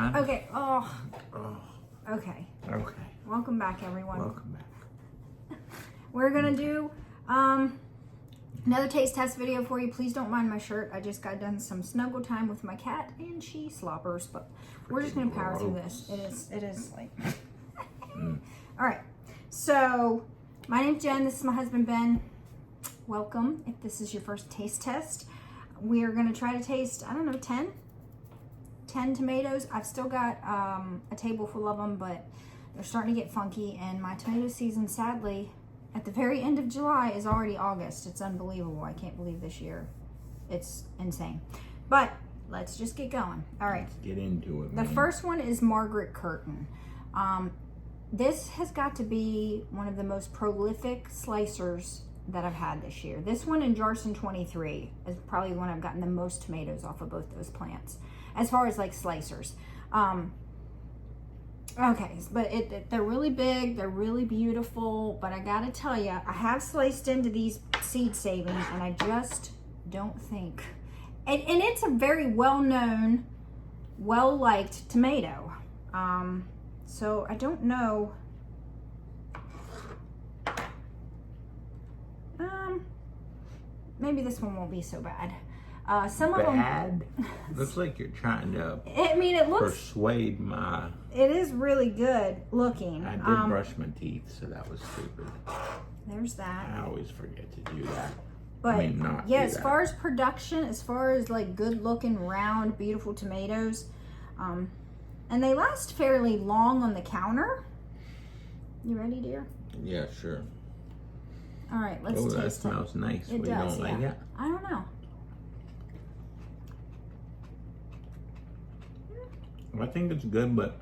on. Okay. Oh. Oh. Okay. Okay. Welcome back, everyone. Welcome back. We're gonna do another taste test video for you. Please don't mind my shirt. I just got done some snuggle time with my cat, and she slobbers. But we're just gonna power through this. It is like. All right. So my name's Jen. This is my husband Ben. Welcome. If this is your first taste test, we are gonna try to taste. I don't know, 10 tomatoes. I've still got a table full of them, but they're starting to get funky, and my tomato season, sadly, at the very end of July is already August. It's unbelievable. I can't believe this year. It's insane. But let's just get going. All right. Let's get into it, The man. first one is Margaret Curtin. This has got to be one of the most prolific slicers that I've had this year. This one in Jarson 23 is probably the one I've gotten the most tomatoes off of both those plants, as far as like slicers. Okay, but they're really big, they're really beautiful, but I gotta tell you, I have sliced into these seed savings, and I just don't think, and it's a very well-known, well-liked tomato. So I don't know. Maybe this one won't be so bad. Some of them. Looks like you're trying to. I mean, it looks. Persuade my. It is really good looking. I did brush my teeth, so that was stupid. There's that. I always forget to do that. But I mean, not yeah, do as that. far as production, as far as like good looking, round, beautiful tomatoes, and they last fairly long on the counter. You ready, dear? Yeah, sure. All right, let's Oh, taste that smells nice. It We does, don't like yeah. it. I don't know. I think it's good, but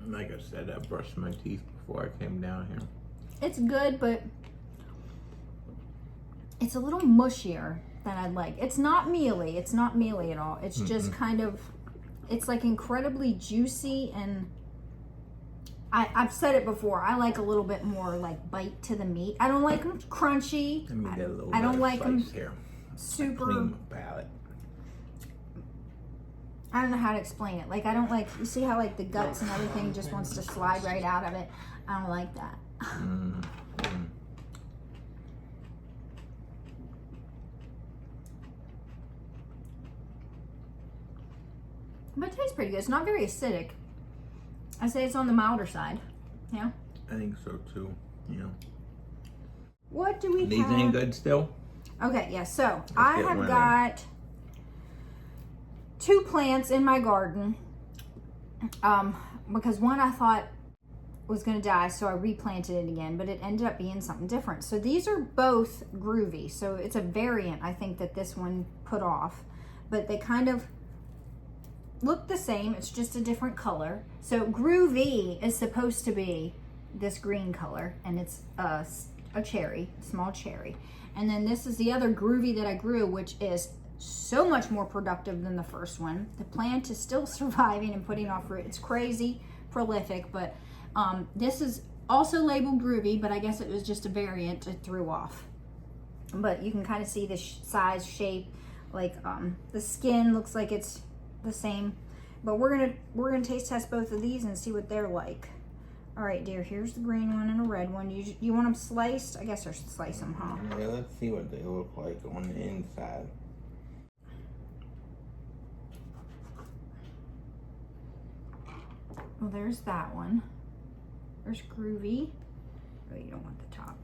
like I said, I brushed my teeth before I came down here. It's good, but it's a little mushier than I'd like. It's not mealy. It's not mealy at all. It's just kind of, it's like incredibly juicy, and I've said it before. I like a little bit more like bite to the meat. I don't like them crunchy. Let me get a little I don't better like them slice here. super. Clean my palate. I don't know how to explain it. Like, I don't like, you see how like the guts and everything just wants to slide right out of it? I don't like that. But it tastes pretty good. It's not very acidic. I say it's on the milder side. Yeah. I think so too. Yeah. What do we These have? ain't good still? Okay, yeah. So I get have one got 2 plants in my garden. Because one I thought was going to die, so I replanted it again, but it ended up being something different. So these are both groovy. So it's a variant, I think, that this one put off, but they kind of look the same. It's just a different color. So groovy is supposed to be this green color, and it's a cherry, small cherry. And then this is the other groovy that I grew, which is so much more productive than the first one. The plant is still surviving and putting off fruit. It's crazy prolific, but this is also labeled groovy, but I guess it was just a variant it threw off. But you can kind of see the size, shape, like the skin looks like it's the same. But we're gonna taste test both of these and see what they're like. All right, dear, here's the green one and a red one. You want them sliced? I guess I should slice them, huh? Yeah, let's see what they look like on the inside. Well, there's that one. There's groovy. Oh, you don't want the top.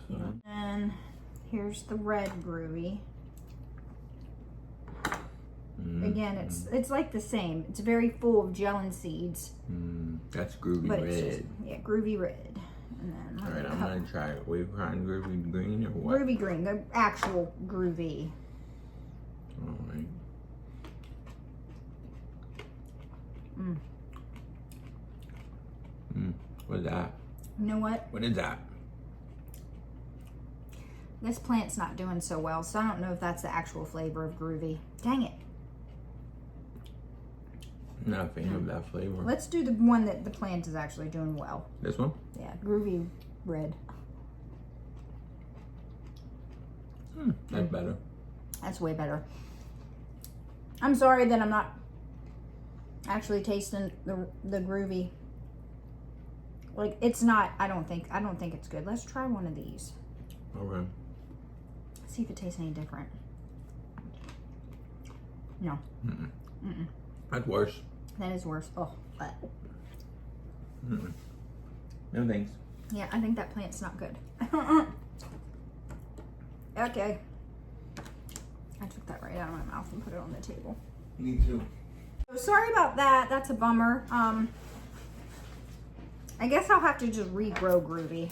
Yeah. And here's the red groovy. Again, it's like the same. It's very full of gel and seeds. That's groovy But red. it's just, yeah, groovy red. And then All right, I'm gonna try it. We're trying groovy green or what? groovy green, the actual groovy. All right. What's that? You know what? What is that? This plant's not doing so well, so I don't know if that's the actual flavor of groovy. Dang it. I'm not a fan of that flavor. Let's do the one that the plant is actually doing well. This one? Yeah, groovy red. That's better. That's way better. I'm sorry that I'm not Actually tasting the groovy. Like it's not, I don't think it's good. Let's try one of these. Okay. See if it tastes any different. No. Mm-mm. Mm-mm. That's worse. That is worse. Oh. Mm-mm. No thanks. Yeah, I think that plant's not good. Okay. I took that right out of my mouth and put it on the table. Me too. So sorry about that. That's a bummer. I guess I'll have to just regrow Groovy.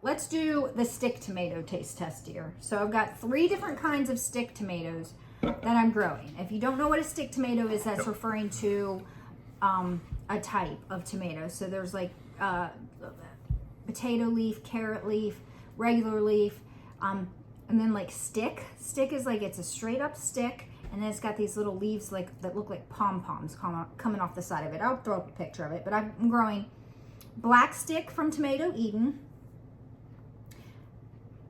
Let's do the stick tomato taste test here. So I've got 3 different kinds of stick tomatoes that I'm growing. If you don't know what a stick tomato is, that's referring to a type of tomato. So there's like potato leaf, carrot leaf, regular leaf, and then like stick. Stick is like it's a straight up stick, and then it's got these little leaves like that look like pom-poms coming off the side of it. I'll throw up a picture of it, but I'm growing black stick from Tomato Eden,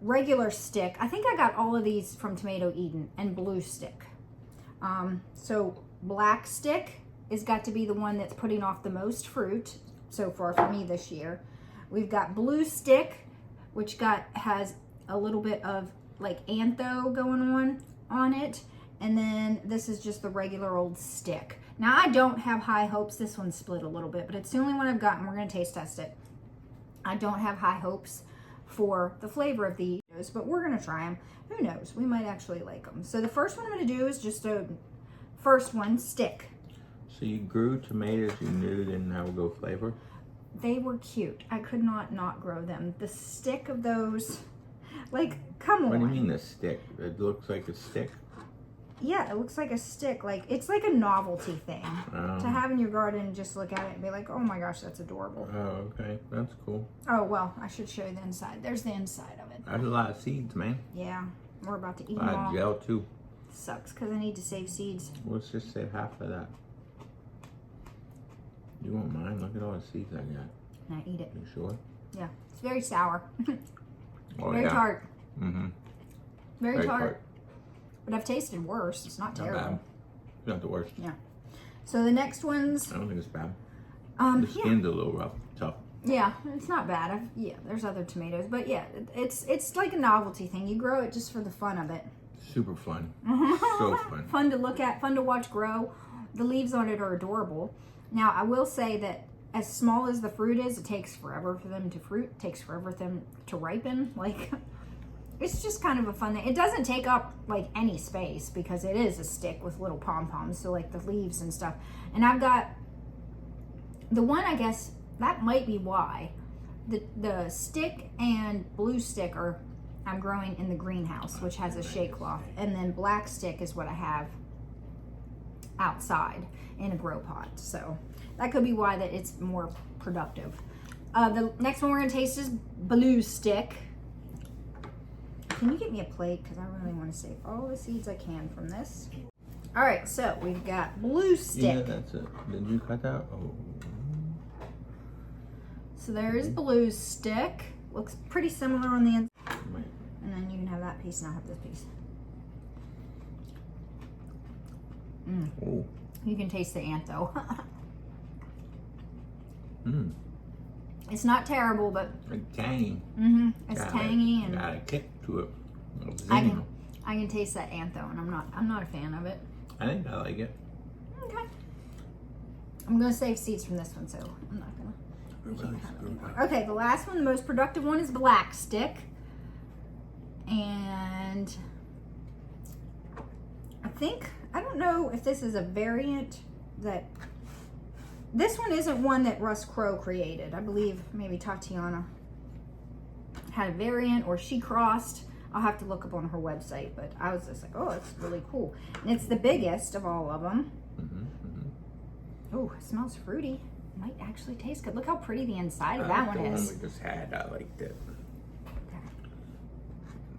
regular stick. I think I got all of these from Tomato Eden, and blue stick. So black stick is got to be the one that's putting off the most fruit so far for me this year. We've got blue stick, which has a little bit of like antho going on it. And then this is just the regular old stick. Now I don't have high hopes. This one's split a little bit, but it's the only one I've gotten. We're gonna taste test it. I don't have high hopes for the flavor of these, but we're gonna try them. Who knows? We might actually like them. So the first one I'm gonna do is just a first one, stick. So you grew tomatoes you knew didn't have a good flavor? They were cute. I could not grow them. The stick of those, like, come on. What do you mean the stick? It looks like a stick? Yeah, it looks like a stick. Like, it's like a novelty thing to have in your garden and just look at it and be like, oh my gosh, that's adorable. Oh, okay. That's cool. Oh, well, I should show you the inside. There's the inside of it. That's a lot of seeds, man. Yeah, we're about to eat A them lot all. of gel, too. Sucks, because I need to save seeds. Let's just save half of that. You won't mind? Look at all the seeds I got. And I eat it. You sure? Yeah, it's very sour. Oh, very yeah. tart. Mm-hmm. Very tart. But I've tasted worse. It's not terrible. Not bad. It's not the worst. Yeah. So the next one's... I don't think it's bad. The yeah. skin's a little rough, tough. Yeah, it's not bad. Yeah, there's other tomatoes, but yeah, it's like a novelty thing. You grow it just for the fun of it. Super fun. So fun. Fun to look at, fun to watch grow. The leaves on it are adorable. Now, I will say that as small as the fruit is, it takes forever for them to fruit. It takes forever for them to ripen. Like, it's just kind of a fun thing. It doesn't take up like any space because it is a stick with little pom-poms, so like the leaves and stuff. And I've got the one, I guess that might be why the stick and blue stick I'm growing in the greenhouse, which has a shade cloth, and then black stick is what I have outside in a grow pot. So that could be why that it's more productive. The next one we're gonna taste is blue stick. Can you get me a plate? Because I really want to save all the seeds I can from this. All right, so we've got blue stick. Yeah, that's it. Did you cut that? Oh. So there's blue stick. Looks pretty similar on the inside. Wait. And then you can have that piece and I'll have this piece. Oh. You can taste the antho. Mm. It's not terrible, but It's tangy. it's tangy and got a kick to it. I can taste that antho, and I'm not a fan of it. I think I like it. Okay. I'm gonna save seeds from this one, so I'm not gonna. Okay, the last one, the most productive one, is black stick, and I don't know if this is a variant that. This one isn't one that Russ Crowe created. I believe maybe Tatiana had a variant or she crossed. I'll have to look up on her website, but I was just like, oh, it's really cool. And it's the biggest of all of them. Oh, it smells fruity. Might actually taste good. Look how pretty the inside of that one is. The one we just had, I liked it.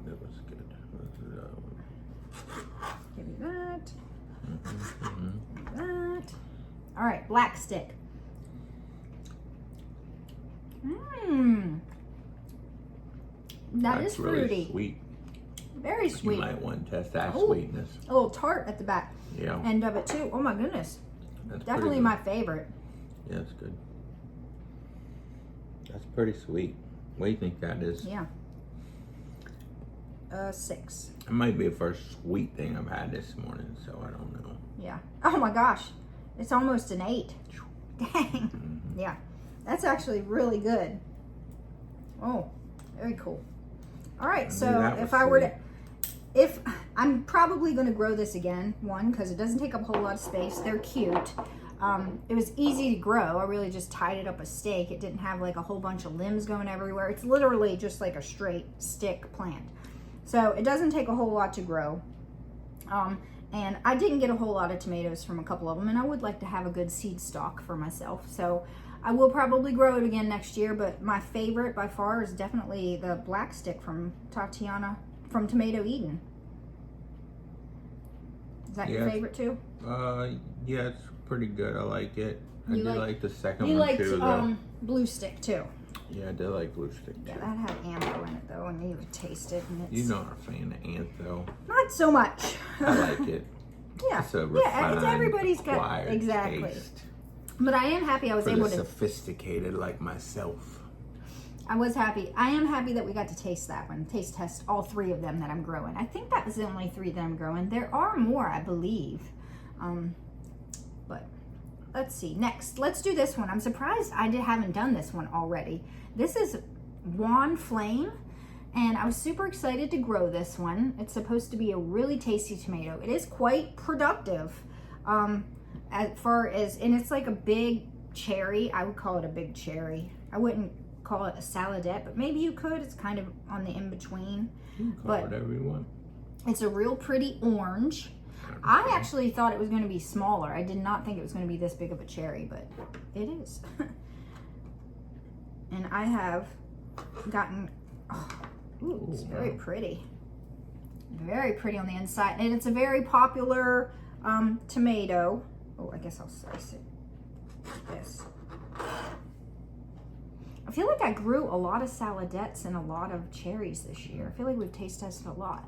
That was good. Give me that. Give me that. All right, black stick. That's fruity. Really sweet. Very sweet. You might want to test that sweetness. A little tart at the back Yeah. end of it too. Oh my goodness. That's definitely my favorite. Yeah, it's good. That's pretty sweet. What do you think that is? Yeah. 6. It might be the first sweet thing I've had this morning, so I don't know. Yeah. Oh my gosh. It's almost an 8. Dang. Yeah. That's actually really good. Oh, very cool. All right. So if I were to, I'm probably going to grow this again, one, because it doesn't take up a whole lot of space. They're cute. It was easy to grow. I really just tied it up a stake. It didn't have like a whole bunch of limbs going everywhere. It's literally just like a straight stick plant. So it doesn't take a whole lot to grow. And I didn't get a whole lot of tomatoes from a couple of them, and I would like to have a good seed stock for myself. So I will probably grow it again next year, but my favorite by far is definitely the black stick from Tatiana from Tomato Eden. Is that your favorite too? Yeah, it's pretty good. I like it. I You did like- like the second You one liked too, though. blue stick too. Yeah, I did like blue stick too. Yeah, that had ammo in it though, and you could taste it, and it's You're not a fan of Antho. not so much. I like it. Yeah, It's a yeah, it's refined, everybody's got acquired exactly. taste. But I am happy I was For able the to. sophisticated like myself. I was happy. I am happy that we got to taste that one. Taste test all 3 of them that I'm growing. I think that was the only 3 that I'm growing. There are more, I believe. But let's see. Next, let's do this one. I'm surprised I haven't done this one already. This is Juan Flame, and I was super excited to grow this one. It's supposed to be a really tasty tomato. It is quite productive. As far as, and it's like a big cherry. I would call it a big cherry. I wouldn't call it a saladette, but maybe you could. It's kind of on the in-between. You can call But- whatever you want. It's a real pretty orange. I actually thought it was going to be smaller. I did not think it was going to be this big of a cherry, but it is. And I have gotten, ooh, it's very pretty. Very pretty on the inside. And it's a very popular tomato. Oh, I guess I'll slice it like this. I feel like I grew a lot of saladettes and a lot of cherries this year. I feel like we've taste tested a lot.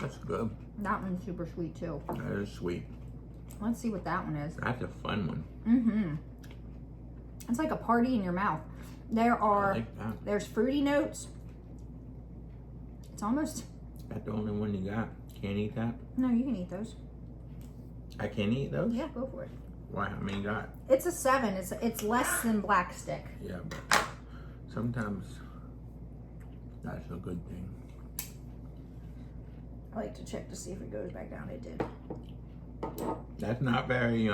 That's good. That one's super sweet too. That is sweet. Let's see what that one is. That's a fun one. Mm-hmm. It's like a party in your mouth. There are, I like that. there's fruity notes. It's almost, That's the only one you got. Can't eat that? no, you can eat those. I can't eat those? Yeah, go for it. Why? How many you got? It's a 7. It's less than black stick. Yeah, but sometimes that's a good thing. I like to check to see if it goes back down. It did. That's not very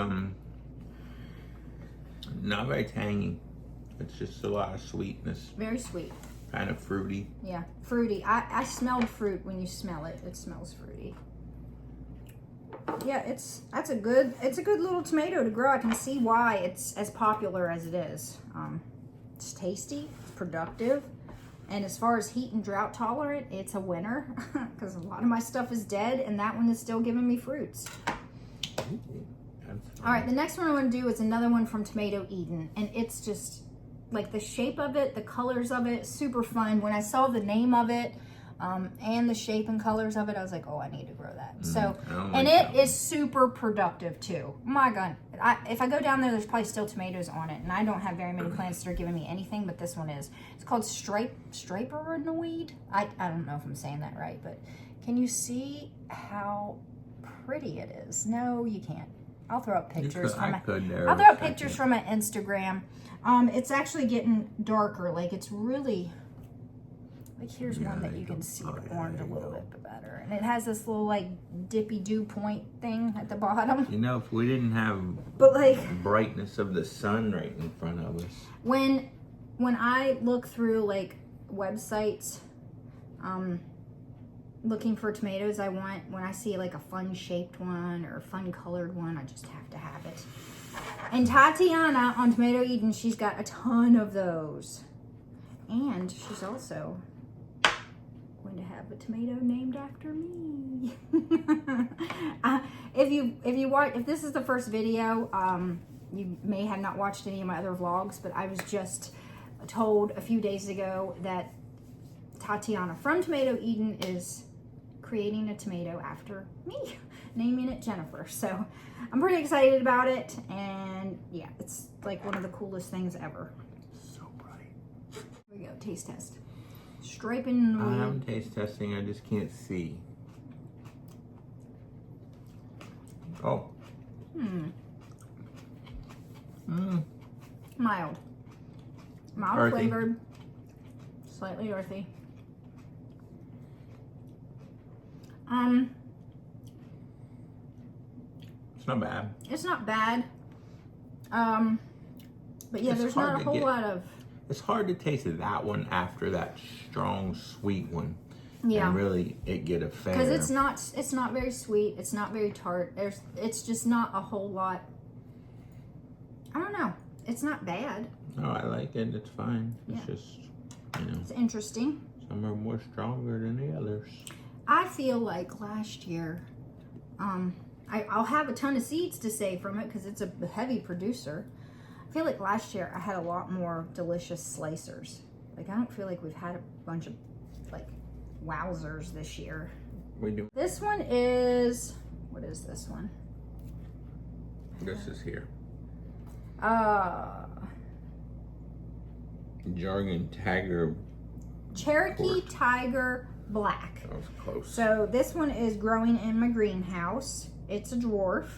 tangy. It's just a lot of sweetness, Very sweet. kind of fruity. Yeah, fruity. I smelled fruit when you smell it. It smells fruity. Yeah, it's a good little tomato to grow. I can see why it's as popular as it is. It's tasty, it's productive, and as far as heat and drought tolerant, it's a winner because a lot of my stuff is dead, and that one is still giving me fruits. Ooh, that's All right, the next one I want to do is another one from Tomato Eden, and it's just like the shape of it, the colors of it, super fun. When I saw the name of it and the shape and colors of it, I was like, oh, I need to grow that. So, I don't and like that it is super productive too. My God, if I go down there's probably still tomatoes on it, and I don't have very many plants that are giving me anything, but this one is. It's called striperinoid. I don't know if I'm saying that right, but can you see how pretty it is? No, you can't. I'll throw up pictures from it. I'll throw up pictures from my Instagram. It's actually getting darker. Like it's really, like here's one that you can see the orange a little bit better. And it has this little like dippy dew point thing at the bottom. You know, if we didn't have But like brightness of the sun right in front of us. when I look through like websites, looking for tomatoes when I see like a fun shaped one or a fun colored one, I just have to have it. And Tatiana on Tomato Eden, she's got a ton of those. And she's also going to have a tomato named after me. If this is the first video, you may have not watched any of my other vlogs, but I was just told a few days ago that Tatiana from Tomato Eden is creating a tomato after me, naming it Jennifer. So I'm pretty excited about it, and yeah, it's like one of the coolest things ever. So bright. Here we go, taste test. Striping. I'm taste testing, I just can't see. Oh. Mild. Mild Earthy. flavored. Slightly earthy. It's not bad. It's not bad. But yeah, It's there's hard not a to whole get. lot of. It's hard to taste that one after that strong sweet one. Yeah. And really it get a fair. Because it's not very sweet. It's not very tart. It's just not a whole lot. I don't know. It's not bad. No, I like it. It's fine. It's Yeah. just, you know, It's interesting. some are more stronger than the others. I feel like last year, I'll have a ton of seeds to say from it because it's a heavy producer. I feel like last year I had a lot more delicious slicers. Like I don't feel like we've had a bunch of like wowzers this year. We do. This one is, what is this one? This is here. Jargon Tiger. Cherokee Tiger Black. That was close. So this one is growing in my greenhouse. It's a dwarf,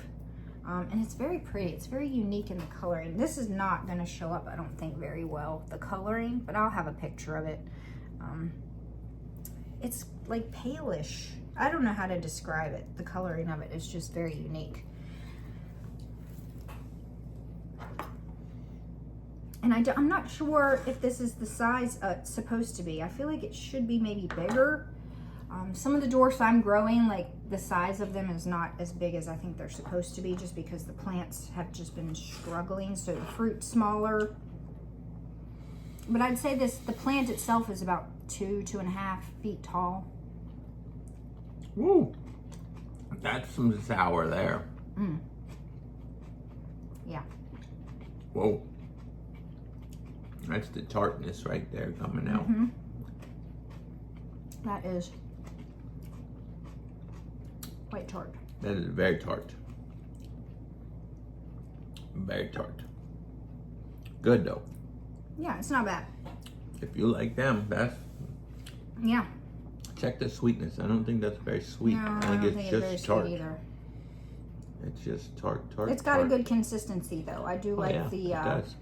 and it's very pretty. It's very unique in the coloring. This is not going to show up, I don't think, very well, the coloring, but I'll have a picture of it. It's like palish. I don't know how to describe it. The coloring of it is just very unique. And I'm not sure if this is the size it's supposed to be. I feel like it should be maybe bigger. Some of the dwarfs I'm growing, like the size of them is not as big as I think they're supposed to be, just because the plants have just been struggling, so the fruit's smaller. But I'd say the plant itself is about 2.5 feet tall. Woo! That's some sour there. Yeah. Whoa. That's the tartness right there coming out. That is quite tart. That is very tart. Very tart. Good though. Yeah, it's not bad. If you like them, that's. Yeah. Check the sweetness. I don't think that's very sweet. No, I I think don't it's think just it's very tart. sweet either. It's just tart. It's got a good consistency though. I do like yeah, the. it does.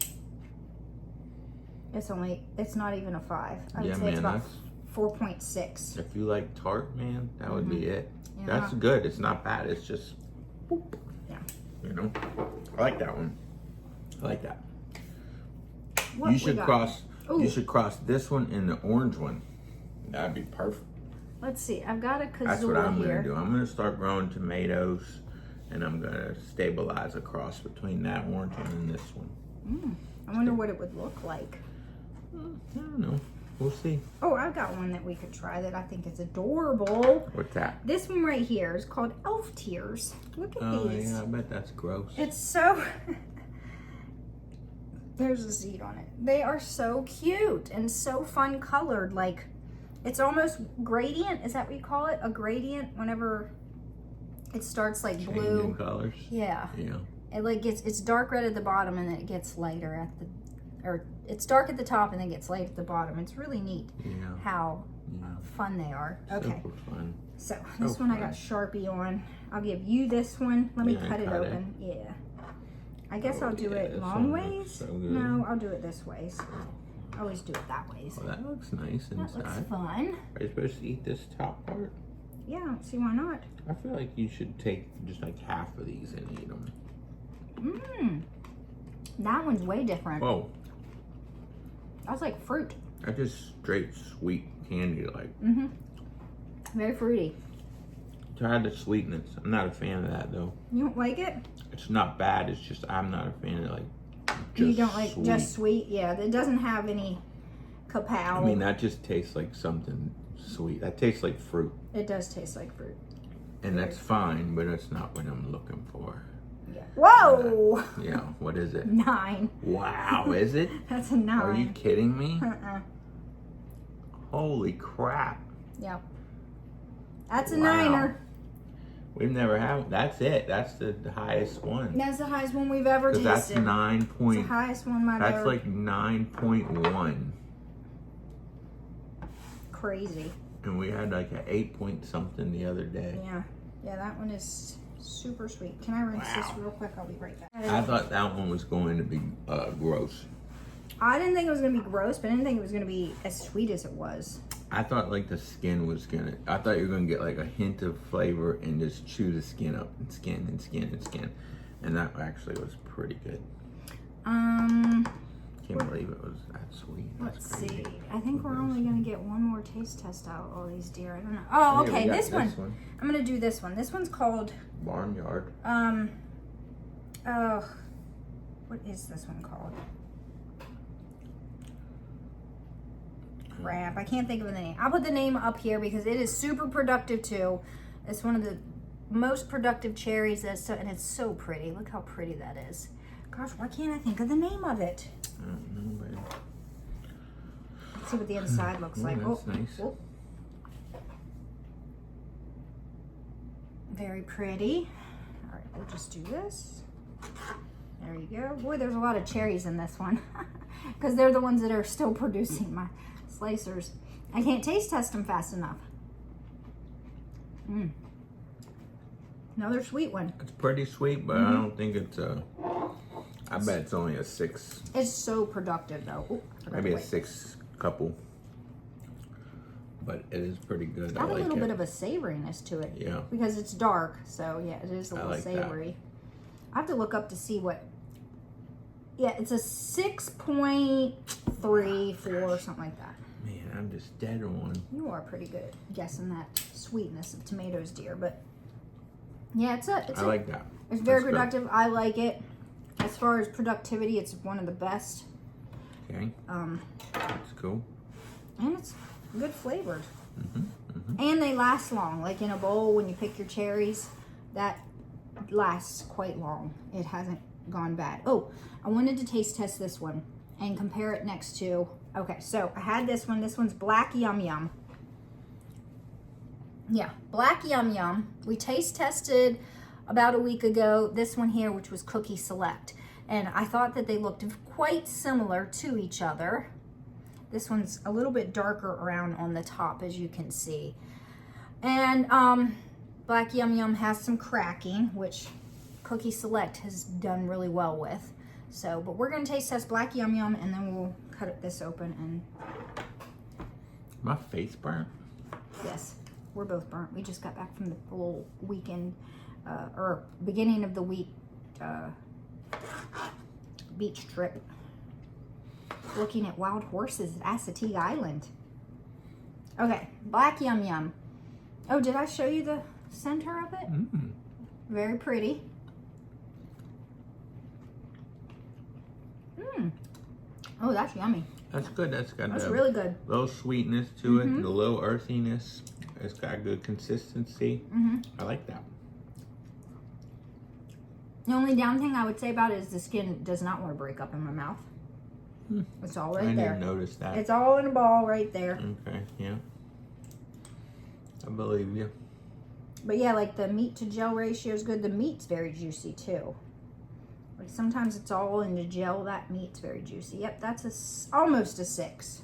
It's not even a 5. I would Yeah, say man, it's about that's. 4.6. If you like tart, man, that would be it. Yeah. That's good. It's not bad. It's just. Boop, Yeah. you know, I like that one. I like that. What You we should got? cross. Ooh. You should cross this one and the orange one. That'd be perfect. Let's see. I've got a That's what kazoo I'm here. gonna do. I'm gonna start growing tomatoes, and I'm gonna stabilize a cross between that orange one and this one. I wonder what it would look like. I don't know. We'll see. Oh, I've got one that we could try that I think is adorable. What's that? This one right here is called Elf Tears. Look at Oh these. yeah, I bet that's gross. It's so. There's a seed on it. They are so cute and so fun colored. Like, it's almost gradient. Is that what you call it? A gradient whenever it starts like Changing blue. colors. Yeah. Yeah. It like it's dark red at the bottom and then it gets lighter at the, or it's dark at the top and then gets light at the bottom. It's really neat Yeah. how Yeah. fun they are. Okay. Super fun. So this one I got Sharpie on. I'll give you this one. Let me Yeah, cut it cut it. open. Yeah. I guess Oh, I'll do yeah, it this long one looks ways. so good. No, I'll do it this ways. I always do it that ways. Well, that looks nice That looks inside. fun. Are you supposed to eat this top part? Yeah, I don't see why not. I feel like you should take just like half of these and eat them. Mmm. That one's way different. Whoa. That's like fruit. That's just straight sweet candy like. Mm-hmm. Very fruity. Tried the sweetness. I'm not a fan of that though. You don't like it? It's not bad. It's just I'm not a fan of like. You don't like sweet. just sweet? Yeah, it doesn't have any cacao. I mean, that just tastes like something sweet. That tastes like fruit, It does taste like fruit. and that's fine, but it's not what I'm looking for. Yeah. Whoa! Yeah. What is it? 9. Wow. Is it? That's a 9. Are you kidding me? Uh-uh. Holy crap! Yeah. That's a Wow. 9er. We've never had. That's it. That's the highest one. That's the highest one we've ever tasted. That's 9 It's point. the highest one I've That's ever. like 9.1, Crazy. and we had like an 8 point something the other day. Yeah. Yeah, that one is super sweet. Can I rinse this real quick? I'll be right back. I thought that one was going to be gross. I didn't think it was going to be gross, but I didn't think it was going to be as sweet as it was. I thought like the skin was gonna. I thought you were gonna get like a hint of flavor and just chew the skin up and skin and skin and skin, and that actually was pretty good. Can't believe it was that sweet. That's Let's crazy. see. I think we're only going to get one more taste test out of all these deer. I don't know. Oh, Hey, we okay. got This one. I'm going to do this one. This one's called, Barnyard. what is this one called? Crap, I can't think of the name. I'll put the name up here because it is super productive too. It's one of the most productive cherries, and it's so pretty. Look how pretty that is. Gosh, why can't I think of the name of it? I don't know, but Let's see what the inside looks like. that's nice. Oh. Very pretty. All right, we'll just do this. There you go. Boy, there's a lot of cherries in this one because they're the ones that are still producing my slicers. I can't taste test them fast enough. Another sweet one. It's pretty sweet, but I don't think it's a. I bet it's only a 6. It's so productive though. Ooh, Maybe a 6 couple. But it is pretty good. It's I got a like little it. bit of a savoriness to it. Yeah. Because it's dark, so yeah, it is a little like that. savory. I have to look up to see what. Yeah, it's a 6.34, something like that. Man, I'm just dead on. You are pretty good at guessing that sweetness of tomatoes, dear. But yeah, I like that. It's very That's good. productive. I like it. As far as productivity, it's one of the best. Okay. That's cool. And it's good flavored. And they last long. Like in a bowl, when you pick your cherries, that lasts quite long. It hasn't gone bad. Oh, I wanted to taste test this one and compare it next to. Okay, so I had this one. This one's Black Yum Yum. Yeah, Black Yum Yum. We taste tested about a week ago this one here, which was Cookie Select. And I thought that they looked quite similar to each other. This one's a little bit darker around on the top, as you can see. And Black Yum Yum has some cracking, which Cookie Select has done really well with. So, but we're gonna taste test Black Yum Yum, and then we'll cut this open. And My face burnt. yes, we're both burnt. We just got back from the little weekend, or beginning of the week beach trip. Looking at wild horses at Assateague Island. Okay, Black Yum Yum. Oh, did I show you the center of it? Very pretty. Oh, that's yummy. That's good. That's got That's a really good. little sweetness to it, the little earthiness. It's got good consistency. I like that. The only down thing I would say about it is the skin does not want to break up in my mouth. It's all right I there. didn't notice that. It's all in a ball right there. Okay, yeah. I believe you. But yeah, like the meat to gel ratio is good. The meat's very juicy too. Like sometimes it's all in the gel. That meat's very juicy. Yep, that's almost a 6.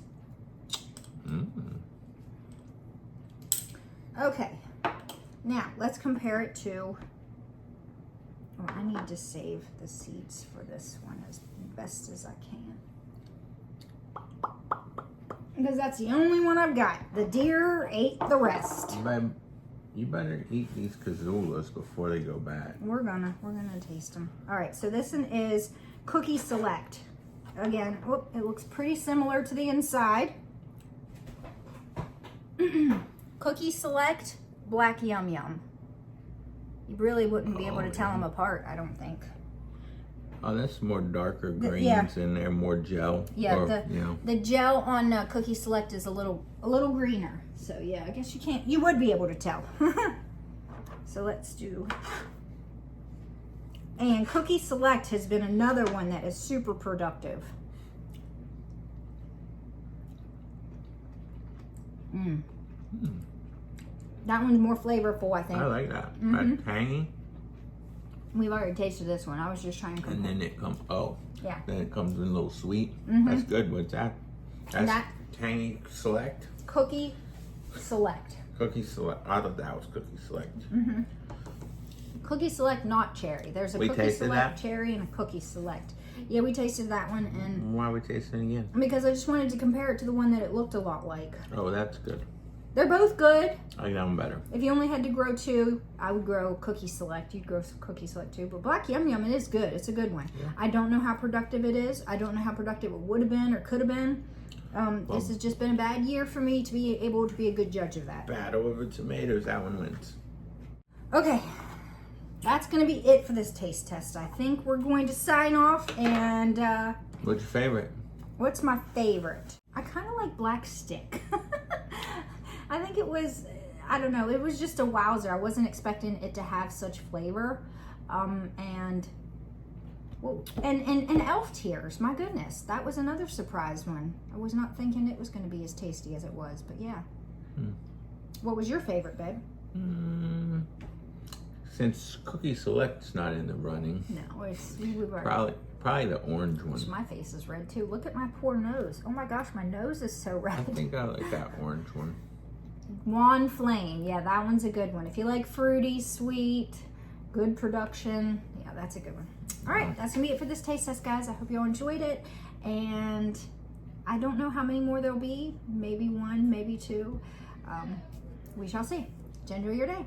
Okay, now let's compare it to. Oh, I need to save the seeds for this one as best as I can. Because that's the only one I've got. The deer ate the rest. You better eat these cazulas before they go bad. We're gonna taste them. All right, so this one is Cookie Select. Again, it looks pretty similar to the inside. Cookie Select, Black Yum Yum. You really wouldn't be able to tell them apart, I don't think. Oh, that's more darker greens in there, more gel. Yeah, or, the gel on Cookie Select is a little greener. So yeah, I guess you would be able to tell. So let's do. And Cookie Select has been another one that is super productive. That one's more flavorful, I think. I like that. That tangy. We've already tasted this one. I was just trying to compare. And then it comes, Yeah. then it comes in a little sweet. That's good. What's that? That's that- Tangy Select. Cookie Select. Cookie Select. I thought that was Cookie Select. Cookie Select, not cherry. There's a We Cookie tasted Select that? cherry and a Cookie Select. Yeah, we tasted that one, and Why are we tasting it again? because I just wanted to compare it to the one that it looked a lot like. Oh, that's good. They're both good. I like that one better. If you only had to grow two, I would grow Cookie Select. You'd grow Cookie Select too. But Black Yum Yum, it is good. It's a good one. Yeah. I don't know how productive it is. I don't know how productive it would have been or could have been. This has just been a bad year for me to be able to be a good judge of that. Battle over tomatoes. That one wins. Okay. That's going to be it for this taste test. I think we're going to sign off. And What's your favorite? what's my favorite? I kind of like Black Stick. I think it was, I don't know, it was just a wowzer. I wasn't expecting it to have such flavor. And elf tears, my goodness, that was another surprise one. I was not thinking it was going to be as tasty as it was, but yeah. What was your favorite, babe? Since Cookie Select's not in the running, No, we've already. probably the orange one. My face is red too. Look at my poor nose. Oh my gosh, my nose is so I red. think I like that orange one. Juan Flame, yeah, that one's a good one. If you like fruity, sweet, good production, yeah, that's a good one. All right, that's gonna be it for this taste test, guys. I hope you all enjoyed it, and I don't know how many more there'll be. Maybe one, maybe two. We shall see. Enjoy your day.